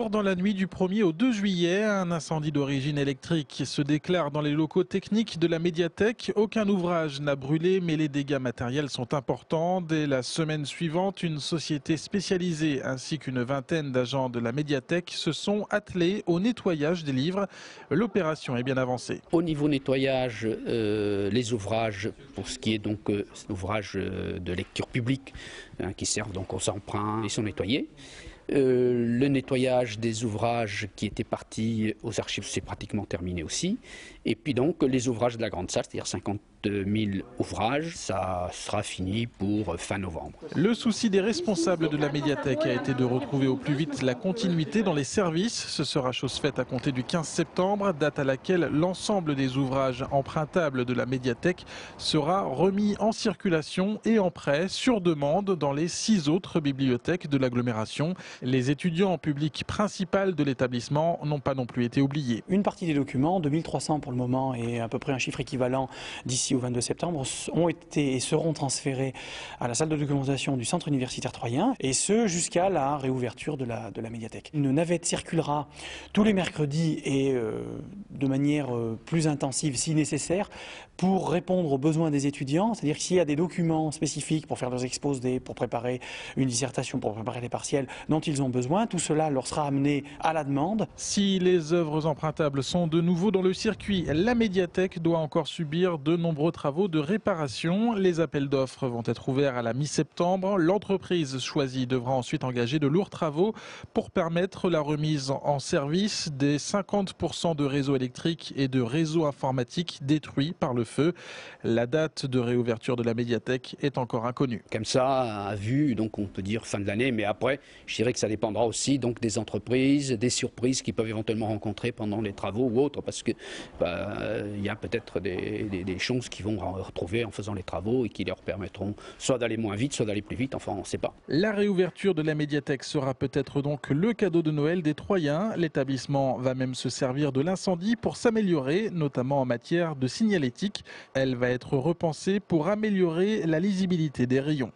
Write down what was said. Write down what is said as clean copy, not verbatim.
Dans la nuit du 1er au 2 juillet, un incendie d'origine électrique se déclare dans les locaux techniques de la médiathèque. Aucun ouvrage n'a brûlé, mais les dégâts matériels sont importants. Dès la semaine suivante, une société spécialisée ainsi qu'une vingtaine d'agents de la médiathèque se sont attelés au nettoyage des livres. L'opération est bien avancée. Au niveau nettoyage, les ouvrages, pour ce qui est donc ouvrages de lecture publique, qui servent donc aux emprunts, ils sont nettoyés. Le nettoyage des ouvrages qui étaient partis aux archives, c'est pratiquement terminé aussi. Et puis donc les ouvrages de la grande salle, c'est-à-dire 50 000 ouvrages, ça sera fini pour fin novembre. Le souci des responsables de la médiathèque a été de retrouver au plus vite la continuité dans les services. Ce sera chose faite à compter du 15 septembre, date à laquelle l'ensemble des ouvrages empruntables de la médiathèque sera remis en circulation et en prêt sur demande dans les 6 autres bibliothèques de l'agglomération. Les étudiants en public principal de l'établissement n'ont pas non plus été oubliés. Une partie des documents, 2300 pour le moment et à peu près un chiffre équivalent d'ici au 22 septembre, ont été et seront transférés à la salle de documentation du centre universitaire troyen, et ce jusqu'à la réouverture de la médiathèque. Une navette circulera tous les mercredis et de manière plus intensive si nécessaire pour répondre aux besoins des étudiants, c'est-à-dire que s'il y a des documents spécifiques pour faire leurs exposés, pour préparer une dissertation, pour préparer les partiels dont ils ont besoin, tout cela leur sera amené à la demande. Si les œuvres empruntables sont de nouveau dans le circuit, la médiathèque doit encore subir de nombreux travaux de réparation. Les appels d'offres vont être ouverts à la mi-septembre. L'entreprise choisie devra ensuite engager de lourds travaux pour permettre la remise en service des 50% de réseaux électriques et de réseaux informatiques détruits par le feu. La date de réouverture de la médiathèque est encore inconnue. Comme ça, à vue, donc on peut dire fin de l'année, mais après, je dirais que ça dépendra aussi donc des entreprises, des surprises qu'ils peuvent éventuellement rencontrer pendant les travaux ou autres, parce que il y a peut-être des choses qu'ils vont retrouver en faisant les travaux et qui leur permettront soit d'aller moins vite, soit d'aller plus vite, enfin on ne sait pas. La réouverture de la médiathèque sera peut-être donc le cadeau de Noël des Troyens. L'établissement va même se servir de l'incendie pour s'améliorer, notamment en matière de signalétique. Elle va être repensée pour améliorer la lisibilité des rayons.